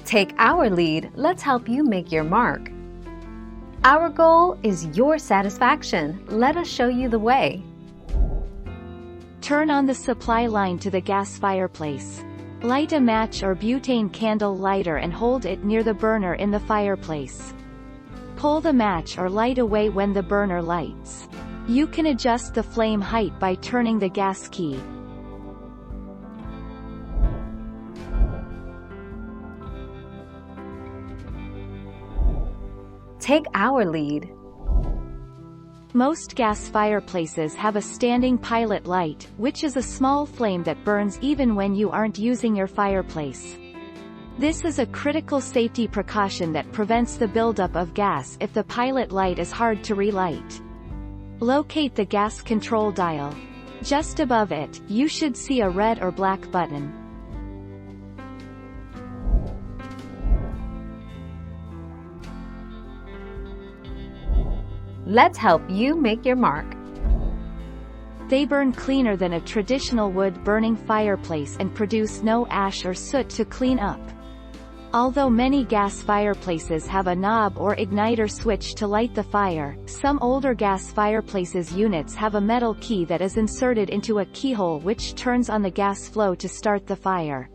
Take our lead, let's help you make your mark. Our goal is your satisfaction. Let us show you the way. Turn on the supply line to the gas fireplace. Light a match or butane candle lighter and hold it near the burner in the fireplace. Pull the match or light away when the burner lights. You can adjust the flame height by turning the gas key. Take our lead. Most gas fireplaces have a standing pilot light, which is a small flame that burns even when you aren't using your fireplace. This is a critical safety precaution that prevents the buildup of gas if the pilot light is hard to relight. Locate the gas control dial. Just above it, you should see a red or black button. Let's help you make your mark. They burn cleaner than a traditional wood-burning fireplace and produce no ash or soot to clean up. Although many gas fireplaces have a knob or igniter switch to light the fire, some older gas fireplaces units have a metal key that is inserted into a keyhole which turns on the gas flow to start the fire.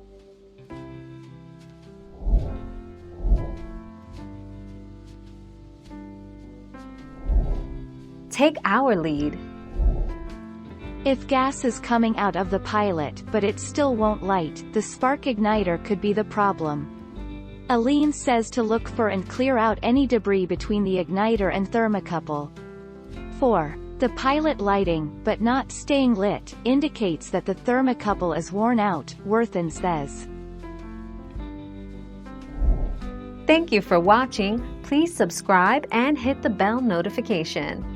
Take our lead. If gas is coming out of the pilot but it still won't light, the spark igniter could be the problem. Aline says to look for and clear out any debris between the igniter and thermocouple. 4. The pilot lighting, but not staying lit, indicates that the thermocouple is worn out, Worthen says. Thank you for watching. Please subscribe and hit the bell notification.